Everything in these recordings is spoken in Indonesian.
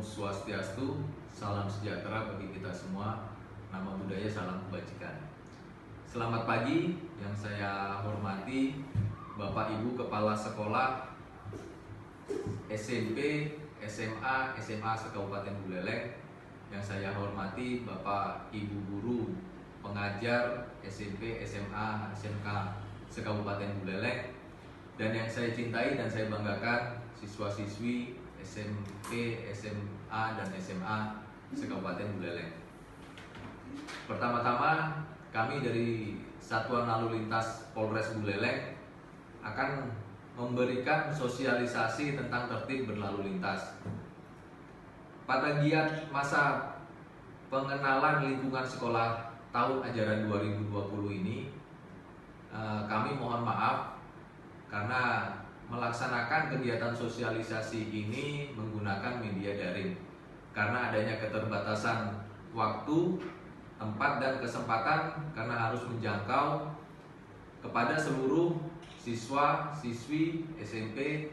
Swastiastu, salam sejahtera bagi kita semua. Nama budaya salam kebajikan. Selamat pagi, yang saya hormati Bapak Ibu Kepala Sekolah SMP, SMA, SMA se-Kabupaten Buleleng. Yang saya hormati Bapak Ibu Guru pengajar SMP, SMA, SMK se-Kabupaten Buleleng. Dan yang saya cintai dan saya banggakan siswa-siswi SMP, SMA, dan SMA se-Kabupaten Buleleng. Pertama-tama kami dari Satuan Lalu Lintas Polres Buleleng akan memberikan sosialisasi tentang tertib berlalu lintas. Pada giat masa pengenalan lingkungan sekolah tahun ajaran 2020 ini, kami mohon maaf karena melaksanakan kegiatan sosialisasi ini menggunakan media daring karena adanya keterbatasan waktu, tempat, dan kesempatan karena harus menjangkau kepada seluruh siswa-siswi SMP,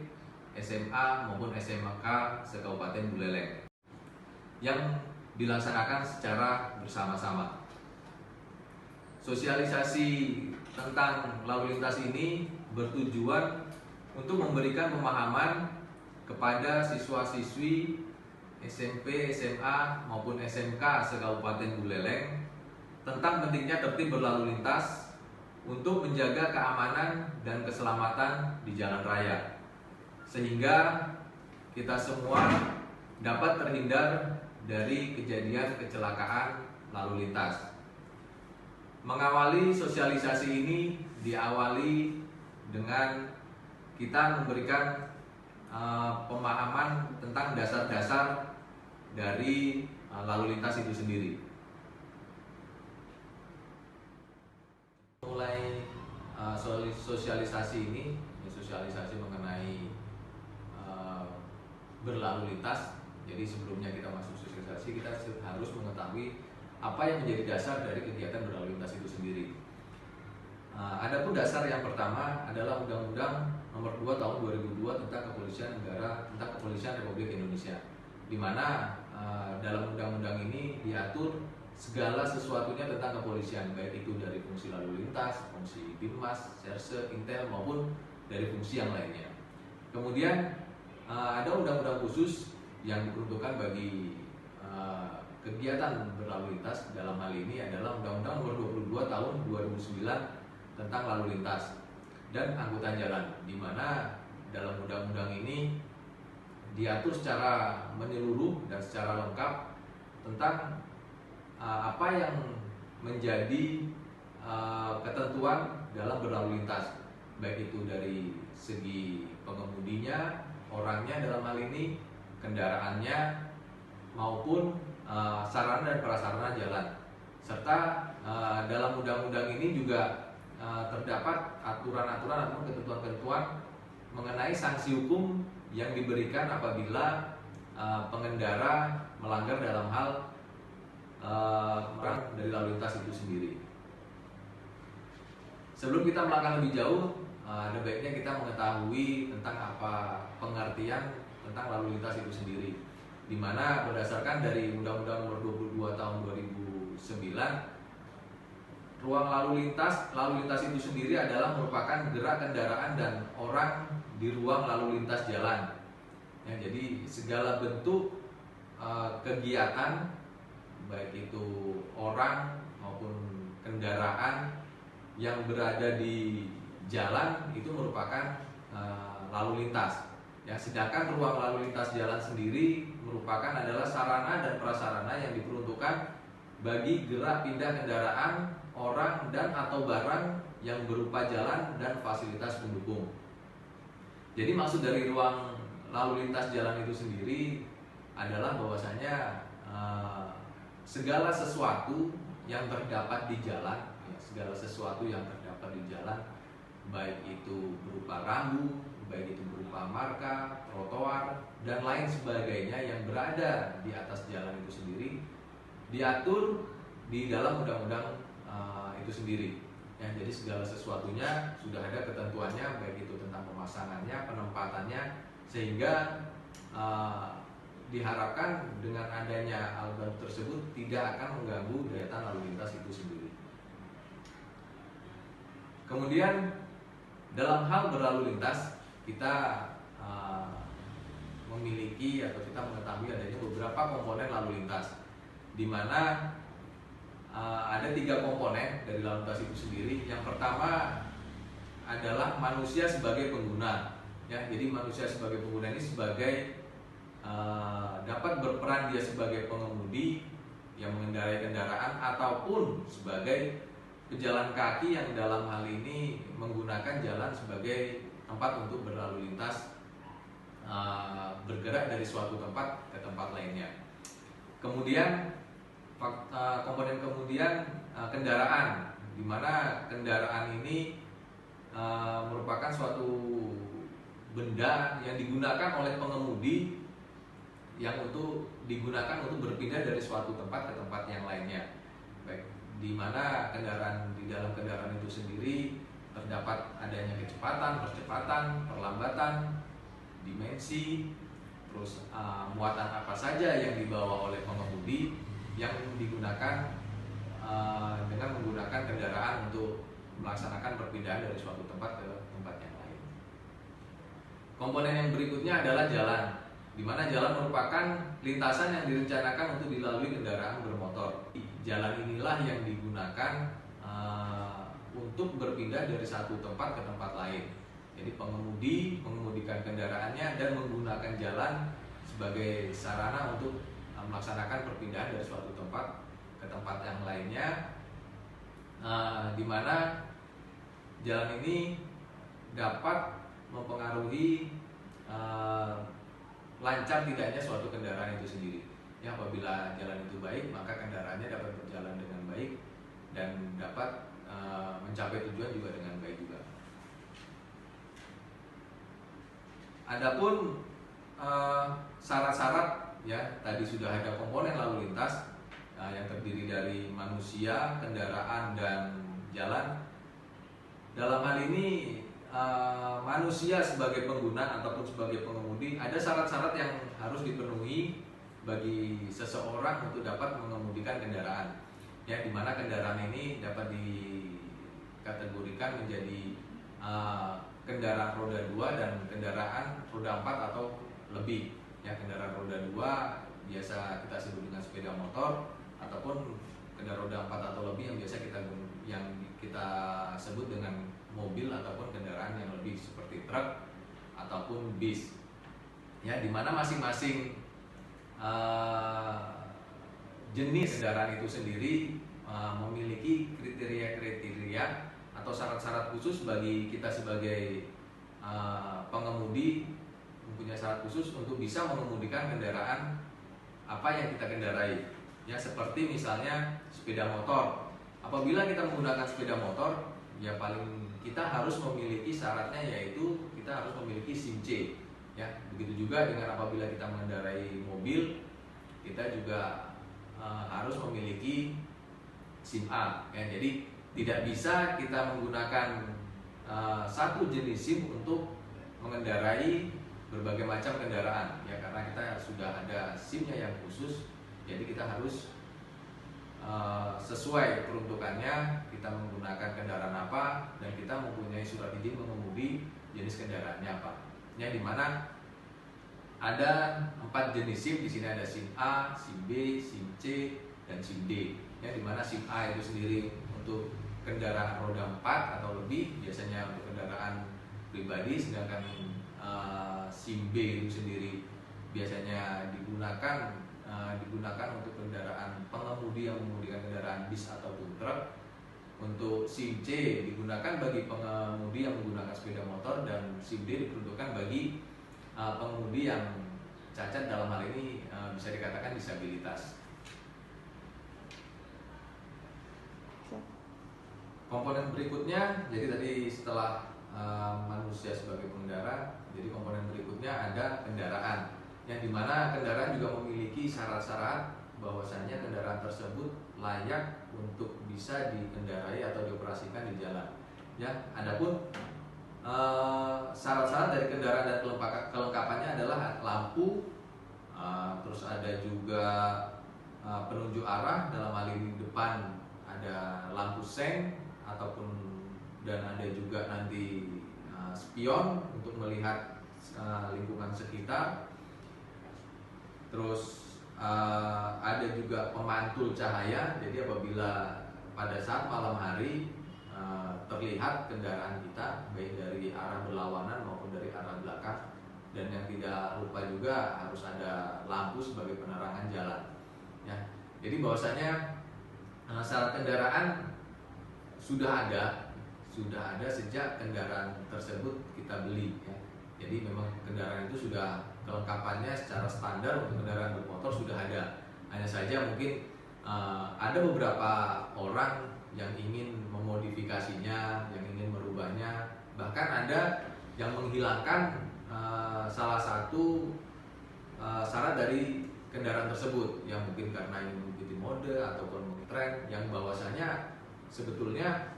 SMA maupun SMK se-Kabupaten Buleleng yang dilaksanakan secara bersama-sama. Sosialisasi tentang lalu lintas ini bertujuan untuk memberikan pemahaman kepada siswa-siswi SMP, SMA maupun SMK se-Kabupaten Buleleng tentang pentingnya tertib berlalu lintas untuk menjaga keamanan dan keselamatan di jalan raya, sehingga kita semua dapat terhindar dari kejadian kecelakaan lalu lintas. Mengawali sosialisasi ini diawali dengan kita memberikan pemahaman tentang dasar-dasar dari lalu lintas itu sendiri. Mulai sosialisasi ini, sosialisasi mengenai berlalu lintas. Jadi sebelumnya kita masuk sosialisasi, kita harus mengetahui apa yang menjadi dasar dari kegiatan berlalu lintas itu sendiri. Adapun dasar yang pertama adalah Undang-Undang Nomor 2 Tahun 2002 tentang Kepolisian Negara, tentang Kepolisian Republik Indonesia, di mana dalam undang-undang ini diatur segala sesuatunya tentang kepolisian, baik itu dari fungsi lalu lintas, fungsi Binmas, Serse, Intel maupun dari fungsi yang lainnya. Kemudian ada undang-undang khusus yang diperuntukkan bagi kegiatan berlalu lintas. Dalam hal ini adalah Undang-Undang Nomor 22 Tahun 2009 tentang lalu lintas dan angkutan jalan, di mana dalam undang-undang ini diatur secara menyeluruh dan secara lengkap tentang apa yang menjadi ketentuan dalam berlalu lintas, baik itu dari segi pengemudinya, orangnya dalam hal ini, kendaraannya, maupun sarana dan prasarana jalan. Serta dalam undang-undang ini juga terdapat aturan-aturan atau ketentuan-ketentuan mengenai sanksi hukum yang diberikan apabila pengendara melanggar dalam hal dari lalu lintas itu sendiri. Sebelum kita melangkah lebih jauh, ada baiknya kita mengetahui tentang apa pengertian tentang lalu lintas itu sendiri, di mana berdasarkan dari Undang-Undang Nomor 22 Tahun 2009, ruang lalu lintas itu sendiri adalah merupakan gerak kendaraan dan orang di ruang lalu lintas jalan. Ya, jadi segala bentuk kegiatan, baik itu orang maupun kendaraan yang berada di jalan itu merupakan lalu lintas. Ya, sedangkan ruang lalu lintas jalan sendiri merupakan adalah sarana dan prasarana yang diperuntukkan bagi gerak pindah kendaraan, orang, dan atau barang yang berupa jalan dan fasilitas pendukung. Jadi maksud dari ruang lalu lintas jalan itu sendiri adalah bahwasanya segala sesuatu yang terdapat di jalan, ya, segala sesuatu yang terdapat di jalan, baik itu berupa rambu, baik itu berupa marka, trotoar, dan lain sebagainya yang berada di atas jalan itu sendiri, diatur di dalam undang-undang itu sendiri. Ya, jadi segala sesuatunya sudah ada ketentuannya, baik itu tentang pemasangannya, penempatannya, sehingga diharapkan dengan adanya alat bantu tersebut tidak akan mengganggu daya tahan lalu lintas itu sendiri. Kemudian dalam hal berlalu lintas kita memiliki atau kita mengetahui adanya beberapa komponen lalu lintas, di mana ada 3 komponen dari lalu lintas itu sendiri. Yang pertama adalah manusia sebagai pengguna, ya. Jadi manusia sebagai pengguna ini sebagai dapat berperan dia sebagai pengemudi yang mengendarai kendaraan ataupun sebagai pejalan kaki yang dalam hal ini menggunakan jalan sebagai tempat untuk berlalu lintas, bergerak dari suatu tempat ke tempat lainnya. Kemudian komponen kemudian kendaraan, di mana kendaraan ini merupakan suatu benda yang digunakan oleh pengemudi yang digunakan untuk berpindah dari suatu tempat ke tempat yang lainnya. Baik, di mana di dalam kendaraan itu sendiri terdapat adanya kecepatan, percepatan, perlambatan, dimensi, terus muatan apa saja yang dibawa oleh pengemudi yang digunakan dengan menggunakan kendaraan untuk melaksanakan perpindahan dari suatu tempat ke tempat yang lain. Komponen yang berikutnya adalah jalan, di mana jalan merupakan lintasan yang direncanakan untuk dilalui kendaraan bermotor. Jalan inilah yang digunakan untuk berpindah dari satu tempat ke tempat lain. Jadi pengemudi mengemudikan kendaraannya dan menggunakan jalan sebagai sarana untuk melaksanakan perpindahan dari suatu tempat ke tempat yang lainnya, di mana jalan ini dapat mempengaruhi lancar tidaknya suatu kendaraan itu sendiri. Ya, apabila jalan itu baik, maka kendaraannya dapat berjalan dengan baik dan dapat mencapai tujuan juga dengan baik juga. Adapun syarat-syarat, ya, tadi sudah ada komponen lalu lintas yang terdiri dari manusia, kendaraan, dan jalan. Dalam hal ini manusia sebagai pengguna ataupun sebagai pengemudi, ada syarat-syarat yang harus dipenuhi bagi seseorang untuk dapat mengemudikan kendaraan, ya, di mana kendaraan ini dapat dikategorikan menjadi kendaraan roda 2 dan kendaraan roda 4 atau lebih. Ya, kendaraan roda 2 biasa kita sebut dengan sepeda motor, ataupun kendaraan roda 4 atau lebih yang biasa kita sebut dengan mobil ataupun kendaraan yang lebih seperti truk ataupun bis. Ya, di mana masing-masing jenis kendaraan itu sendiri memiliki kriteria-kriteria atau syarat-syarat khusus bagi kita sebagai pengemudi, mempunyai syarat khusus untuk bisa mengemudikan kendaraan apa yang kita kendarai. Ya, seperti misalnya sepeda motor. Apabila kita menggunakan sepeda motor, ya paling kita harus memiliki syaratnya, yaitu kita harus memiliki SIM C. Ya, begitu juga dengan apabila kita mengendarai mobil, kita juga harus memiliki SIM A. Ya, jadi tidak bisa kita menggunakan satu jenis SIM untuk mengendarai berbagai macam kendaraan, ya, karena kita sudah ada SIM-nya yang khusus. Jadi kita harus sesuai peruntukannya, kita menggunakan kendaraan apa, dan kita mempunyai surat izin mengemudi jenis kendaraannya apa. Ya, di mana ada 4 jenis SIM. Di sini ada SIM A, SIM B, SIM C, dan SIM D. Ya, di mana SIM A itu sendiri untuk kendaraan roda 4 atau lebih, biasanya untuk kendaraan pribadi, sedangkan SIM B itu sendiri biasanya digunakan untuk kendaraan pengemudi yang mengemudikan kendaraan bis ataupun truk. Untuk SIM C digunakan bagi pengemudi yang menggunakan sepeda motor, dan SIM D diperuntukkan bagi pengemudi yang cacat, dalam hal ini bisa dikatakan disabilitas. Komponen berikutnya, jadi tadi setelah manusia sebagai pengendara, jadi komponen berikutnya ada kendaraan, yang dimana kendaraan juga memiliki syarat-syarat bahwasanya kendaraan tersebut layak untuk bisa dikendarai atau dioperasikan di jalan. Ya, adapun syarat-syarat dari kendaraan dan kelengkapannya adalah lampu, Terus ada juga penunjuk arah, dalam hal ini di depan ada lampu seng dan ada juga nanti spion untuk melihat lingkungan sekitar. Terus ada juga pemantul cahaya, jadi apabila pada saat malam hari terlihat kendaraan kita baik dari arah berlawanan maupun dari arah belakang. Dan yang tidak lupa juga harus ada lampu sebagai penerangan jalan ya. Jadi bahwasanya syarat kendaraan sudah ada sejak kendaraan tersebut kita beli ya. Jadi memang kendaraan itu sudah kelengkapannya secara standar untuk kendaraan bermotor sudah ada. Hanya saja mungkin ada beberapa orang yang ingin memodifikasinya, yang ingin merubahnya, bahkan ada yang menghilangkan salah satu syarat dari kendaraan tersebut, yang mungkin karena ingin mengikuti mode ataupun tren, yang bahwasanya sebetulnya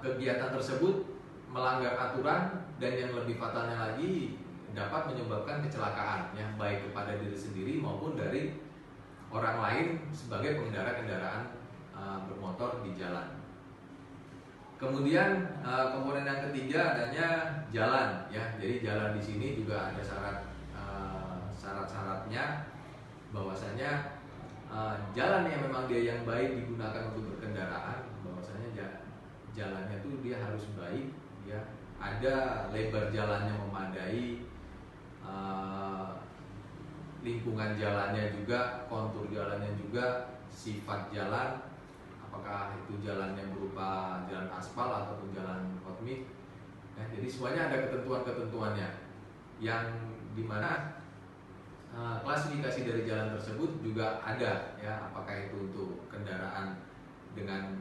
kegiatan tersebut melanggar aturan dan yang lebih fatalnya lagi dapat menyebabkan kecelakaan ya, baik kepada diri sendiri maupun dari orang lain sebagai pengendara kendaraan bermotor di jalan. Kemudian komponen yang ketiga adanya jalan ya. Jadi jalan di sini juga ada syarat-syaratnya, bahwasanya jalan yang memang dia yang baik digunakan untuk berkendaraan, bahwasanya jalannya tuh dia harus baik ya. Ada lebar jalannya memadai, lingkungan jalannya juga, kontur jalannya juga, sifat jalan, apakah itu jalannya berupa jalan aspal ataupun jalan hot mix ya. Jadi semuanya ada ketentuan-ketentuannya, yang dimana klasifikasi dari jalan tersebut juga ada ya, apakah itu untuk kendaraan dengan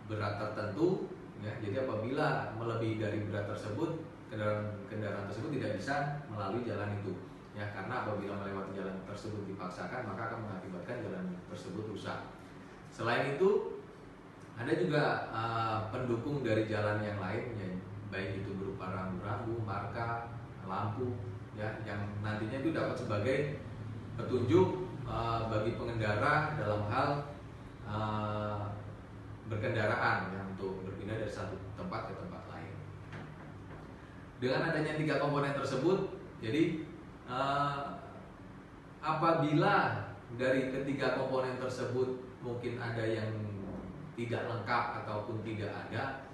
berat tertentu ya. Jadi apabila melebihi dari berat tersebut, kendaraan tersebut tidak bisa melalui jalan itu ya, karena apabila melewati jalan tersebut dipaksakan, maka akan mengakibatkan jalan tersebut rusak. Selain itu ada juga pendukung dari jalan yang lain ya, baik itu berupa rambu-rambu, marka, lampu ya, yang nantinya itu dapat sebagai petunjuk bagi pengendara dalam hal berkendaraan ya, untuk berpindah dari satu tempat ke tempat lain. Dengan adanya 3 komponen tersebut, jadi apabila dari ketiga komponen tersebut mungkin ada yang tidak lengkap ataupun tidak ada,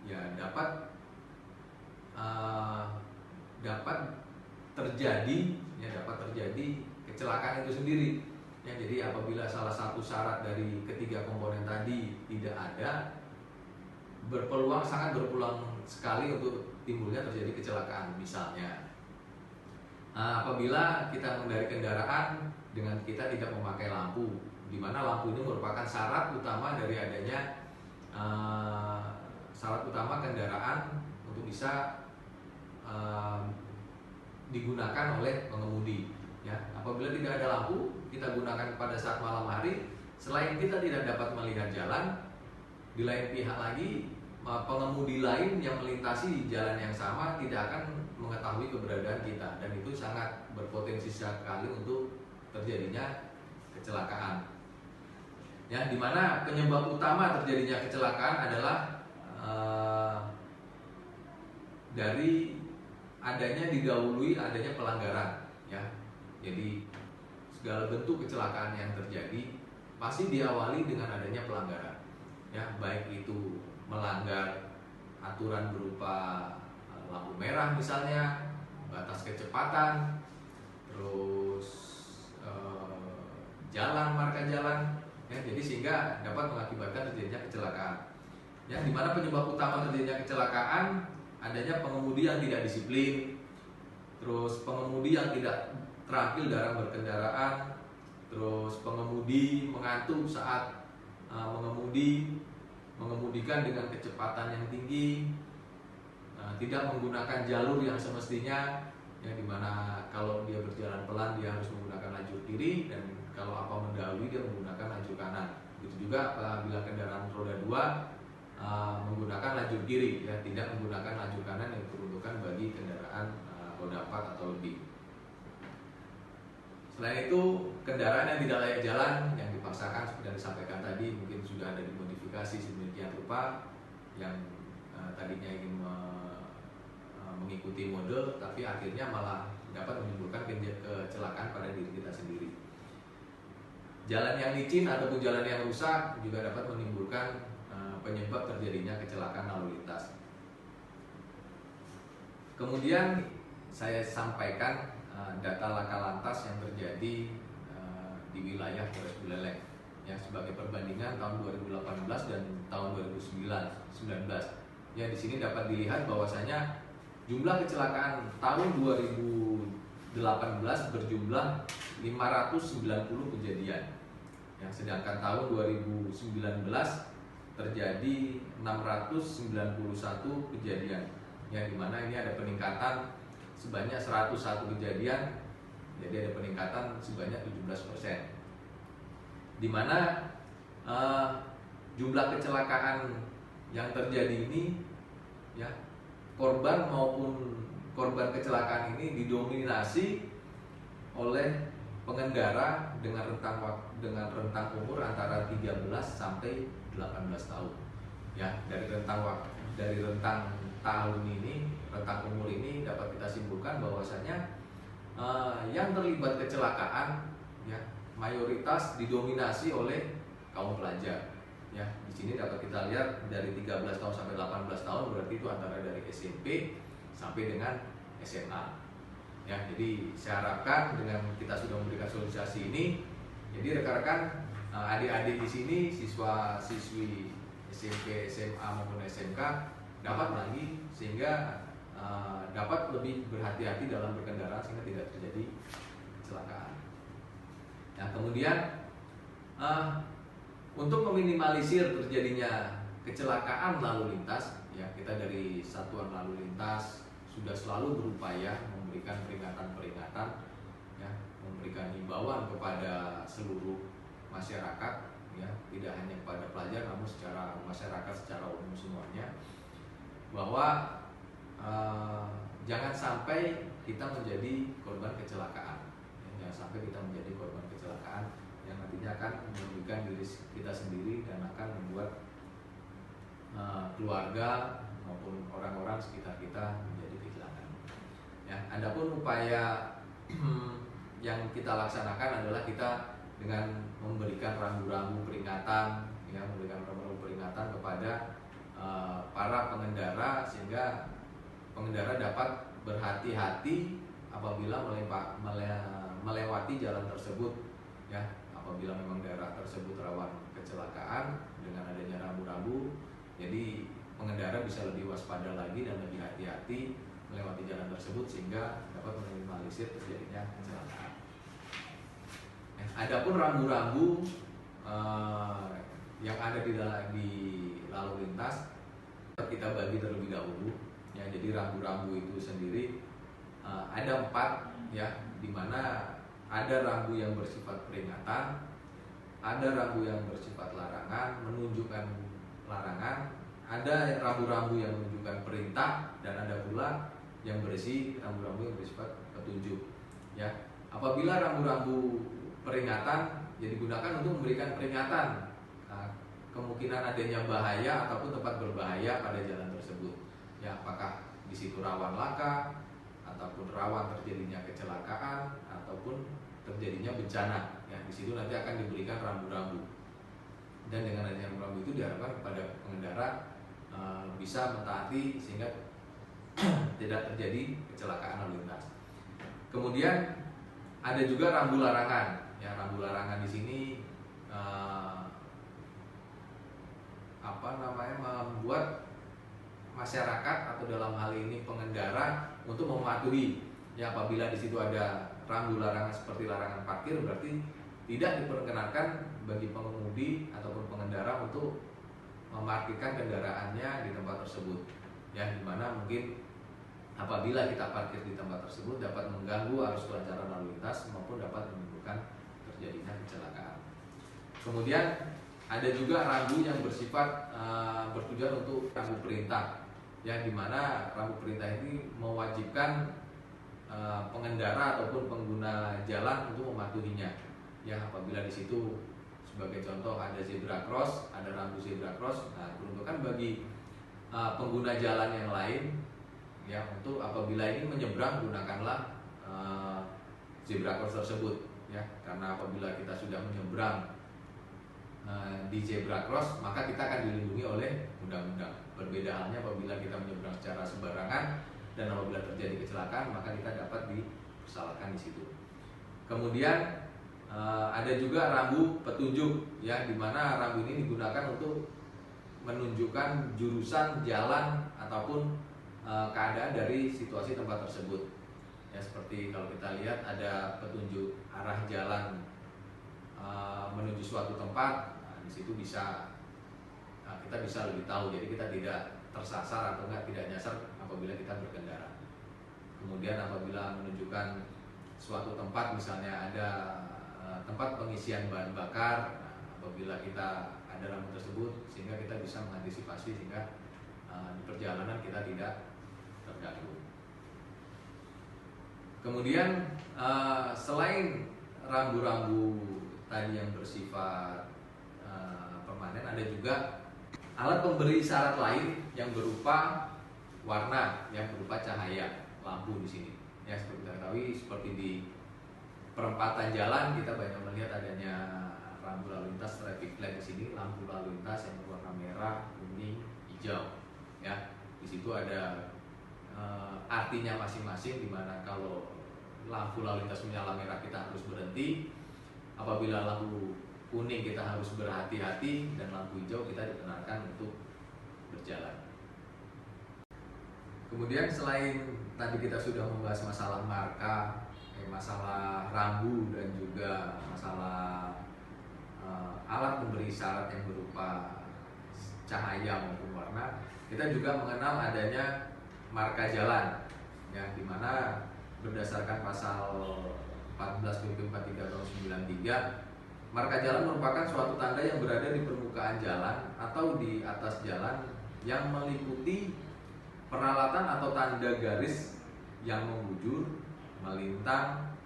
ya dapat terjadi kecelakaan itu sendiri ya. Jadi apabila salah satu syarat dari ketiga komponen tadi tidak ada, sangat berpeluang sekali untuk timbulnya terjadi kecelakaan. Misalnya apabila kita mengendarai kendaraan dengan kita tidak memakai lampu, di mana lampu ini merupakan syarat utama dari adanya syarat utama kendaraan untuk bisa digunakan oleh pengemudi ya. Apabila tidak ada lampu kita gunakan pada saat malam hari, selain kita tidak dapat melihat jalan, di lain pihak lagi pengemudi lain yang melintasi jalan yang sama tidak akan mengetahui keberadaan kita, dan itu sangat berpotensi sekali untuk terjadinya kecelakaan ya, dimana penyebab utama terjadinya kecelakaan adalah dari didahului adanya pelanggaran ya. Jadi segala bentuk kecelakaan yang terjadi pasti diawali dengan adanya pelanggaran ya, baik itu melanggar aturan berupa lampu merah misalnya, batas kecepatan, terus jalan, marka jalan ya. Jadi sehingga dapat mengakibatkan terjadinya kecelakaan ya, dimana penyebab utama terjadinya kecelakaan adanya pengemudi yang tidak disiplin, terus pengemudi yang tidak terampil dalam berkendaraan, terus pengemudi mengantuk saat mengemudikan dengan kecepatan yang tinggi, tidak menggunakan jalur yang semestinya ya, dimana kalau dia berjalan pelan dia harus menggunakan lajur kiri, dan kalau apa mendahului dia menggunakan lajur kanan. Begitu juga apabila kendaraan roda 2 menggunakan lajur kiri ya, tidak menggunakan lajur kanan yang diperuntukkan bagi kendaraan roda 4 atau lebih. Selain itu, kendaraan yang tidak layak jalan yang dipaksakan seperti yang disampaikan tadi mungkin sudah ada dimodifikasi sedemikian rupa yang tadinya ingin mengikuti mode, tapi akhirnya malah dapat menimbulkan kecelakaan pada diri kita sendiri. Jalan yang licin ataupun jalan yang rusak juga dapat menimbulkan penyebab terjadinya kecelakaan lalu lintas. Kemudian saya sampaikan data laka lantas yang terjadi di wilayah Polres Buleleng ya, sebagai perbandingan tahun 2018 dan tahun 2019. Ya, di sini dapat dilihat bahwasanya jumlah kecelakaan tahun 2018 berjumlah 590 kejadian. Ya, sedangkan tahun 2019 terjadi 691 kejadian. Ya, di mana ini ada peningkatan sebanyak 101 kejadian, jadi ada peningkatan sebanyak 17%. Di mana jumlah kecelakaan yang terjadi ini, ya, korban maupun korban kecelakaan ini didominasi oleh pengendara dengan rentang umur antara 13 sampai 18 tahun. Ya, dari rentang tahun ini, rentang umur ini dapat kita simpulkan bahwasanya yang terlibat kecelakaan ya mayoritas didominasi oleh kaum pelajar. Ya, di sini dapat kita lihat dari 13 tahun sampai 18 tahun, berarti itu antara dari SMP sampai dengan SMA. Ya, jadi saya harapkan dengan kita sudah memberikan sosialisasi ini, jadi rekan-rekan, adik-adik di sini, siswa-siswi SMP, SMA maupun SMK dapat lagi sehingga dapat lebih berhati-hati dalam berkendara sehingga tidak terjadi kecelakaan. Nah, kemudian untuk meminimalisir terjadinya kecelakaan lalu lintas, ya, kita dari Satuan Lalu Lintas sudah selalu berupaya memberikan peringatan-peringatan, ya, memberikan himbauan kepada seluruh masyarakat, ya, tidak hanya kepada pelajar namun secara masyarakat secara umum semuanya, bahwa jangan sampai kita menjadi korban kecelakaan, ya, jangan sampai kita menjadi korban kecelakaan yang nantinya akan merugikan diri kita sendiri dan akan membuat keluarga maupun orang-orang sekitar kita menjadi kehilangan. Ya, adapun upaya yang kita laksanakan adalah kita dengan memberikan rambu-rambu peringatan, ya, memberikan rambu-rambu peringatan kepada para pengendara sehingga pengendara dapat berhati-hati apabila melewati jalan tersebut, ya, apabila memang daerah tersebut rawan kecelakaan. Dengan adanya rambu-rambu, jadi pengendara bisa lebih waspada lagi dan lebih hati-hati melewati jalan tersebut sehingga dapat meminimalisir terjadinya kecelakaan. Adapun rambu-rambu yang ada di lalu lintas kita bagi terlebih dahulu, ya. Jadi rambu-rambu itu sendiri ada 4, ya, di mana ada rambu yang bersifat peringatan, ada rambu yang bersifat larangan, menunjukkan larangan, ada rambu-rambu yang menunjukkan perintah, dan ada pula yang rambu-rambu yang bersifat petunjuk. Ya, apabila rambu-rambu peringatan yang digunakan untuk memberikan peringatan kemungkinan adanya bahaya ataupun tempat berbahaya pada jalan tersebut. Ya, apakah di situ rawan laka ataupun rawan terjadinya kecelakaan ataupun terjadinya bencana. Ya, di situ nanti akan diberikan rambu-rambu. Dan dengan adanya rambu-rambu itu diharapkan kepada pengendara bisa mentaati sehingga tidak terjadi kecelakaan lalu lintas. Kemudian ada juga rambu larangan. Ya, rambu larangan di sini membuat masyarakat atau dalam hal ini pengendara untuk mematuhi. Ya, apabila di situ ada rambu larangan seperti larangan parkir, berarti tidak diperkenankan bagi pengemudi ataupun pengendara untuk memarkirkan kendaraannya di tempat tersebut. Ya, dimana mungkin apabila kita parkir di tempat tersebut dapat mengganggu arus kelancaran lalu lintas maupun dapat menimbulkan terjadinya kecelakaan. Kemudian ada juga rambu yang bersifat bertujuan untuk rambu perintah, ya, dimana rambu perintah ini mewajibkan pengendara ataupun pengguna jalan untuk mematuhinya. Ya, apabila di situ sebagai contoh ada zebra cross, ada rambu zebra cross, nah peruntukan bagi pengguna jalan yang lain ya untuk apabila ini menyeberang gunakanlah zebra cross tersebut ya, karena apabila kita sudah menyeberang di zebra cross maka kita akan dilindungi oleh undang-undang. Berbeda halnya apabila kita menyeberang secara sembarangan dan apabila terjadi kecelakaan maka kita dapat dipersalahkan di situ. Kemudian ada juga rambu petunjuk ya, di mana rambu ini digunakan untuk menunjukkan jurusan jalan ataupun keadaan dari situasi tempat tersebut. Ya, seperti kalau kita lihat ada petunjuk arah jalan menuju suatu tempat, nah, di situ kita bisa lebih tahu, jadi kita tidak tersasar atau tidak nyasar apabila kita berkendara. Kemudian apabila menunjukkan suatu tempat, misalnya ada tempat pengisian bahan bakar, nah, apabila kita ada rambu tersebut sehingga kita bisa mengantisipasi sehingga di perjalanan kita tidak terganggu. Kemudian selain rambu-rambu tadi yang bersifat permanen, ada juga alat pemberi isyarat lain yang berupa warna, yang berupa cahaya lampu di sini. Ya, seperti kita ketahui, seperti di perempatan jalan kita banyak melihat adanya rambu lalu lintas traffic light di sini, lampu lalu lintas yang berwarna merah, kuning, hijau. Ya, di situ ada artinya masing-masing, di mana kalau lampu lalu lintas menyala merah kita harus berhenti, apabila lampu kuning kita harus berhati-hati, dan lampu hijau kita dibenarkan untuk berjalan. Kemudian selain tadi kita sudah membahas masalah marka, masalah rambu dan juga masalah alat pemberi isyarat yang berupa cahaya maupun warna, kita juga mengenal adanya marka jalan ya, di mana berdasarkan pasal 14 PP 43 tahun 93, marka jalan merupakan suatu tanda yang berada di permukaan jalan atau di atas jalan yang meliputi peralatan atau tanda garis yang membujur, melintang,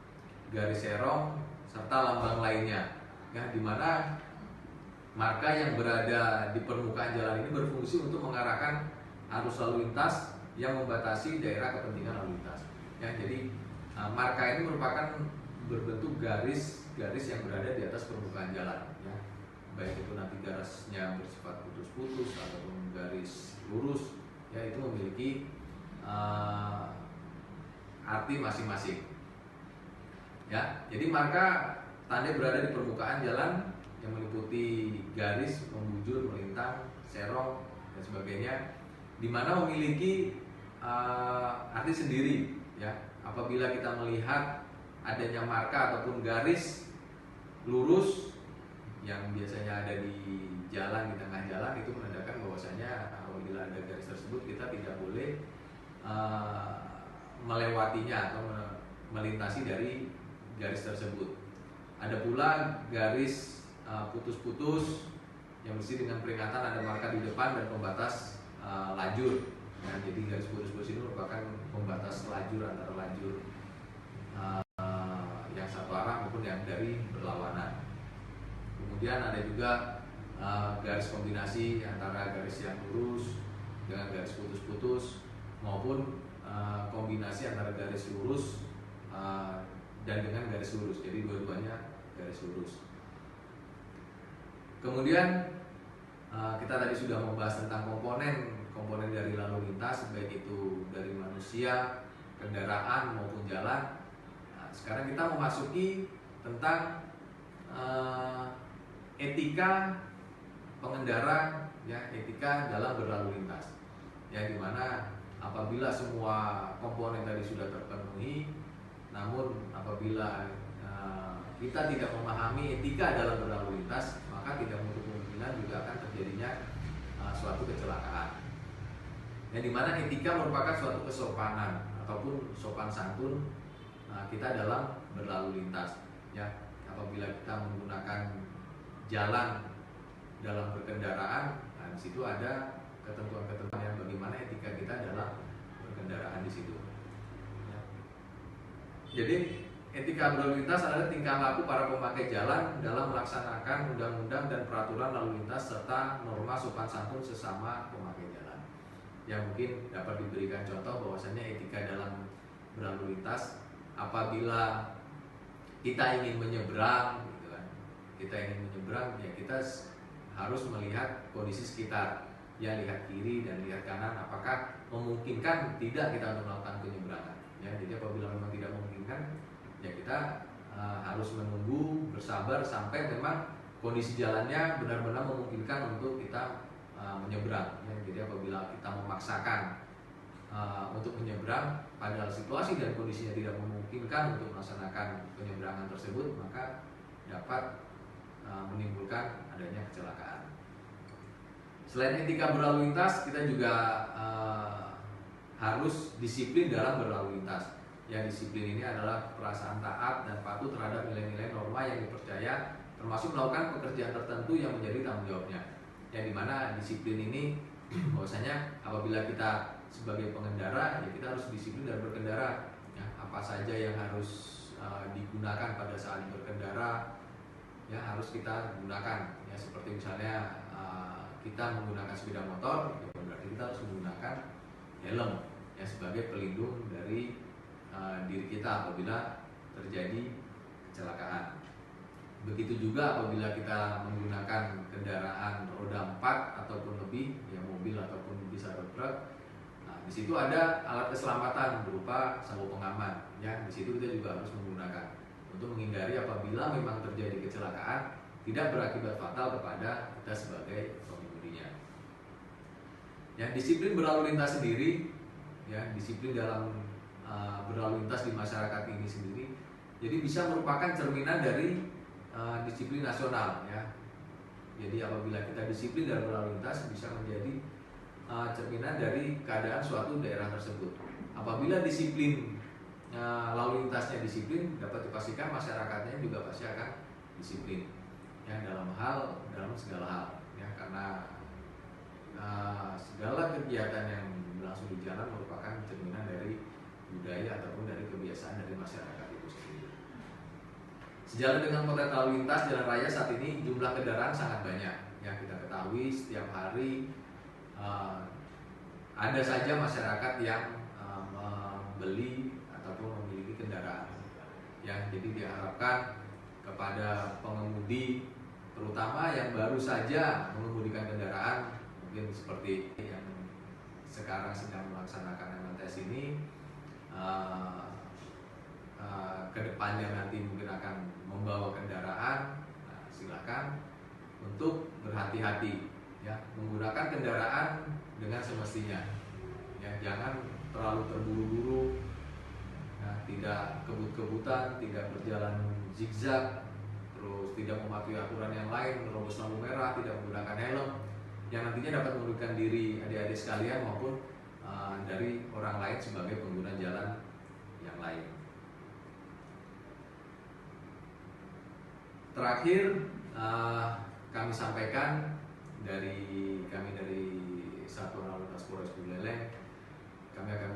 garis serong, serta lambang lainnya. Ya, di mana marka yang berada di permukaan jalan ini berfungsi untuk mengarahkan arus lalu lintas yang membatasi daerah kepentingan lalu lintas. Ya, jadi marka ini merupakan berbentuk garis-garis yang berada di atas permukaan jalan. Ya, baik itu nanti garisnya bersifat putus-putus ataupun garis lurus, ya itu memiliki arti masing-masing. Ya, jadi marka tanda berada di permukaan jalan yang meliputi garis, membujur, melintang, serong dan sebagainya, di mana memiliki arti sendiri. Ya, apabila kita melihat adanya marka ataupun garis lurus yang biasanya ada di jalan, di tengah jalan, itu menandakan bahwasanya apabila ada garis tersebut kita tidak boleh melewatinya atau melintasi dari garis tersebut. Ada pula garis putus-putus yang mesti dengan peringatan ada marka di depan dan pembatas lajur. Ya, jadi garis putus-putus ini merupakan pembatas lajur antara lajur yang satu arah maupun yang dari berlawanan. Kemudian ada juga garis kombinasi antara garis yang lurus dengan garis putus-putus maupun kombinasi antara garis lurus dan dengan garis lurus. Jadi dua-duanya garis lurus. Kemudian kita tadi sudah membahas tentang komponen dari lalu lintas, baik itu dari manusia, kendaraan maupun jalan. Nah, sekarang kita memasuki tentang etika pengendara, ya, etika dalam berlalu lintas. Ya, dimana apabila semua komponen tadi sudah terpenuhi, namun apabila kita tidak memahami etika dalam berlalu lintas, maka tidak menutup kemungkinan juga akan terjadinya suatu kecelakaan. Yang dimana etika merupakan suatu kesopanan ataupun sopan santun kita dalam berlalu lintas. Ya, apabila kita menggunakan jalan dalam berkendaraan, nah di situ ada ketentuan-ketentuan yang bagaimana etika kita dalam berkendaraan di situ. Ya. Jadi etika berlalu lintas adalah tingkah laku para pemakai jalan dalam melaksanakan undang-undang dan peraturan lalu lintas serta norma sopan santun sesama pemakai jalan. Yang mungkin dapat diberikan contoh bahwasanya etika dalam berlalu lintas apabila kita ingin menyeberang, gitu kan. Kita ingin menyeberang, ya kita harus melihat kondisi sekitar, ya lihat kiri dan lihat kanan, apakah memungkinkan tidak kita untuk melakukan penyeberangan. Ya, jadi apabila memang tidak memungkinkan, ya kita harus menunggu bersabar sampai memang kondisi jalannya benar-benar memungkinkan untuk kita menyeberang. Ya, jadi apabila kita memaksakan untuk menyeberang pada situasi dan kondisinya tidak memungkinkan untuk melaksanakan penyeberangan tersebut, maka dapat menimbulkan adanya kecelakaan. Selain etika berlalu lintas, kita juga harus disiplin dalam berlalu lintas. Yang disiplin ini adalah perasaan taat dan patuh terhadap nilai-nilai norma yang dipercaya, termasuk melakukan pekerjaan tertentu yang menjadi tanggung jawabnya. Yang dimana disiplin ini bahwasanya apabila kita sebagai pengendara, ya kita harus disiplin dalam berkendara. Ya, apa saja yang harus digunakan pada saat berkendara, ya harus kita gunakan. Ya, seperti misalnya kita menggunakan sepeda motor, ya berarti kita harus menggunakan helm, ya sebagai pelindung dari diri kita apabila terjadi kecelakaan. Begitu juga apabila kita menggunakan kendaraan roda 4 ataupun lebih, ya mobil ataupun bisa truk. Nah, di situ ada alat keselamatan berupa sabuk pengaman. Ya, di situ kita juga harus menggunakan untuk menghindari apabila memang terjadi kecelakaan tidak berakibat fatal kepada kita sebagai pengemudinya. Ya, disiplin berlalu lintas sendiri, ya disiplin dalam berlalu lintas di masyarakat ini sendiri, jadi bisa merupakan cerminan dari disiplin nasional, ya. Jadi apabila kita disiplin dalam berlalu lintas bisa menjadi cerminan dari keadaan suatu daerah tersebut. Apabila disiplin lalu lintasnya disiplin, dapat dipastikan masyarakatnya juga pasti akan disiplin, ya dalam segala hal, ya karena segala kegiatan yang berlangsung di jalan merupakan cerminan dari budaya ataupun dari kebiasaan dari masyarakat itu sendiri. Sejalan dengan potret lalu lintas jalan raya saat ini, jumlah kendaraan sangat banyak. Ya kita ketahui setiap hari ada saja masyarakat yang membeli ataupun memiliki kendaraan. Ya, jadi diharapkan kepada pengemudi, terutama yang baru saja mengemudikan kendaraan, mungkin seperti yang sekarang sedang melaksanakan MNTS ini, kedepannya nanti mungkin akan membawa kendaraan, silakan untuk berhati-hati, ya menggunakan kendaraan dengan semestinya, ya jangan terlalu terburu-buru, ya, tidak kebut-kebutan, tidak berjalan zigzag, terus tidak mematuhi aturan yang lain, menerobos lampu merah, tidak menggunakan helm, yang nantinya dapat merugikan diri adik-adik sekalian maupun dari orang lain sebagai pengguna jalan yang lain. Terakhir kami sampaikan dari Satuan Lalu Lintas Polres Buleleng, kami akan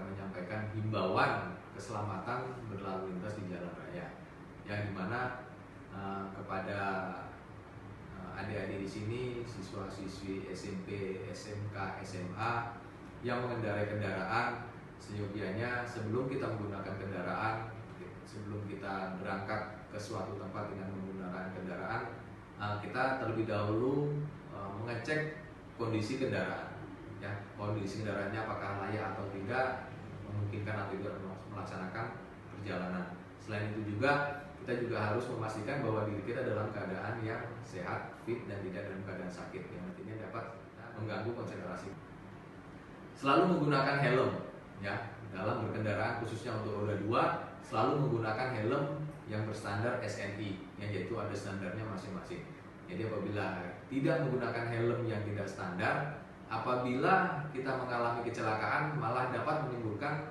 menyampaikan himbauan keselamatan berlalu lintas di jalan raya, yang dimana kepada adik-adik di sini, siswa-siswi SMP, SMK, SMA yang mengendarai kendaraan, seyogianya sebelum kita menggunakan kendaraan, sebelum kita berangkat ke suatu tempat dengan menggunakan kendaraan, kita terlebih dahulu mengecek kondisi kendaraan, ya kondisi kendaraannya apakah layak atau tidak, memungkinkan atau tidak melaksanakan perjalanan. Selain itu juga kita juga harus memastikan bahwa diri kita dalam keadaan yang sehat, fit, dan tidak dalam keadaan sakit yang nantinya dapat mengganggu konsentrasi. Selalu menggunakan helm, ya dalam berkendaraan, khususnya untuk roda 2, selalu menggunakan helm yang berstandar SNI, yang yaitu ada standarnya masing-masing. Jadi apabila tidak menggunakan helm yang tidak standar, apabila kita mengalami kecelakaan malah dapat menimbulkan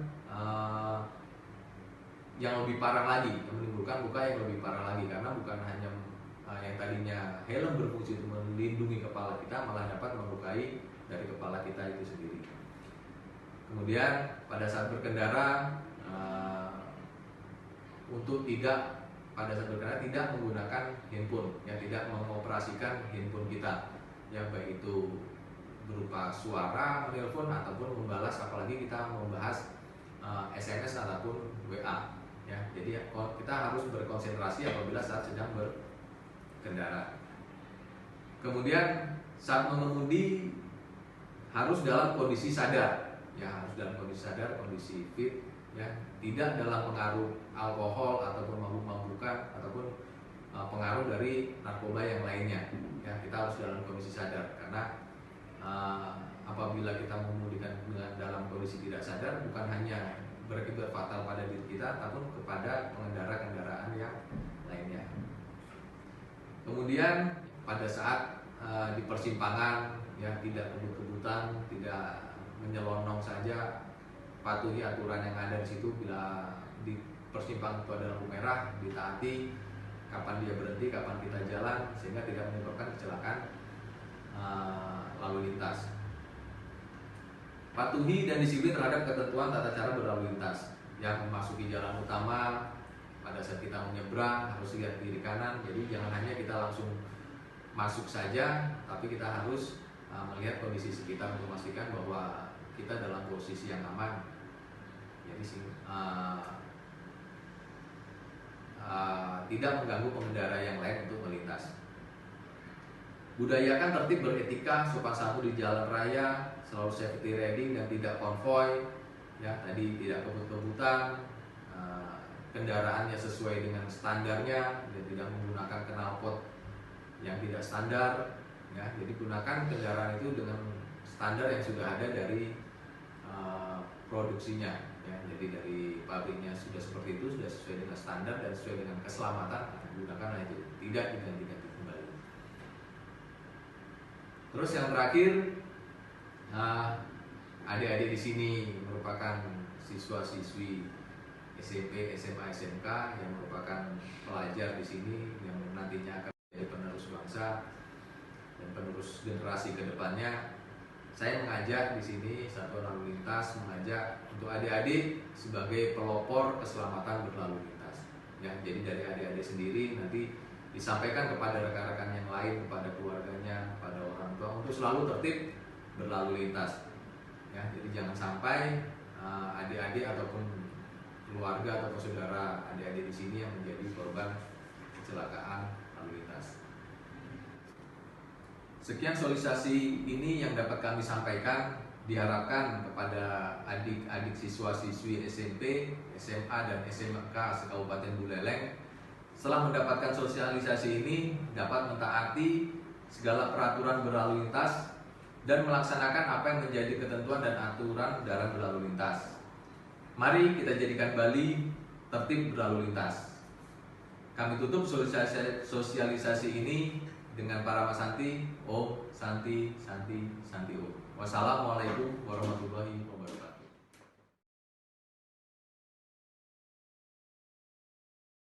yang lebih parah lagi, menimbulkan luka yang lebih parah lagi, karena bukan hanya yang tadinya helm berfungsi untuk melindungi kepala kita, malah dapat melukai dari kepala kita itu sendiri. Kemudian pada saat berkendara, untuk tidak pada saat berkendara tidak menggunakan handphone, ya, tidak mengoperasikan handphone kita, ya, baik itu berupa suara, menelpon ataupun membalas, apalagi kita membahas SMS ataupun WA, ya. Jadi kita harus berkonsentrasi apabila saat sedang berkendara. Kemudian saat mengemudi harus dalam kondisi sadar, ya, harus dalam kondisi sadar, kondisi fit, ya, tidak dalam pengaruh alkohol ataupun mabuk-mabukan ataupun pengaruh dari narkoba yang lainnya, ya. Kita harus dalam kondisi sadar, karena apabila kita mengemudikan dalam kondisi tidak sadar, bukan hanya berakibat fatal pada diri kita, ataupun kepada pengendara kendaraan yang lainnya. Kemudian pada saat di persimpangan, ya, tidak kebut-kebutan, tidak menyelonong saja, patuhi aturan yang ada di situ. Bila di persimpangan itu ada lampu merah, ditaati kapan dia berhenti, kapan kita jalan, sehingga tidak menyebabkan kecelakaan lalu lintas. Patuhi dan disiplin terhadap ketentuan tata cara berlalu lintas. Yang memasuki jalan utama, pada saat kita menyeberang harus lihat kiri kanan. Jadi jangan hanya kita langsung masuk saja, tapi kita harus melihat kondisi sekitar untuk memastikan bahwa kita dalam posisi yang aman. Jadi tidak mengganggu pengendara yang lain untuk melintas. Budayakan tertib, beretika, sopan santun di jalan raya, selalu safety riding dan tidak konvoy, ya, tadi tidak kebut-kebutan, kendaraannya sesuai dengan standarnya, dan tidak menggunakan knalpot yang tidak standar, ya. Jadi gunakan kendaraan itu dengan standar yang sudah ada dari produksinya, ya. Jadi dari pabriknya sudah seperti itu, sudah sesuai dengan standar dan sesuai dengan keselamatan, gunakanlah itu, tidak diganti-ganti kembali. Terus yang terakhir, adik-adik di sini merupakan siswa-siswi SMP, SMA, SMK yang merupakan pelajar di sini yang nantinya akan menjadi penerus bangsa dan penerus generasi ke depannya. Saya mengajak di sini Satuan Lalu Lintas mengajak untuk adik-adik sebagai pelopor keselamatan berlalu lintas. Ya, jadi dari adik-adik sendiri nanti disampaikan kepada rekan-rekan yang lain, kepada keluarganya, kepada orang tua untuk selalu tertib berlalu lintas. Ya, jadi jangan sampai adik-adik ataupun keluarga atau saudara adik-adik di sini yang menjadi korban kecelakaan lalu lintas. Sekian sosialisasi ini yang dapat kami sampaikan. Diharapkan kepada adik-adik siswa-siswi SMP, SMA, dan SMK se-Kabupaten Buleleng setelah mendapatkan sosialisasi ini dapat mentaati segala peraturan berlalu lintas dan melaksanakan apa yang menjadi ketentuan dan aturan dalam berlalu lintas. Mari kita jadikan Bali tertib berlalu lintas. Kami tutup sosialisasi ini dengan para Santi. Om Santi Santi Santi Om. Wassalamualaikum warahmatullahi wabarakatuh.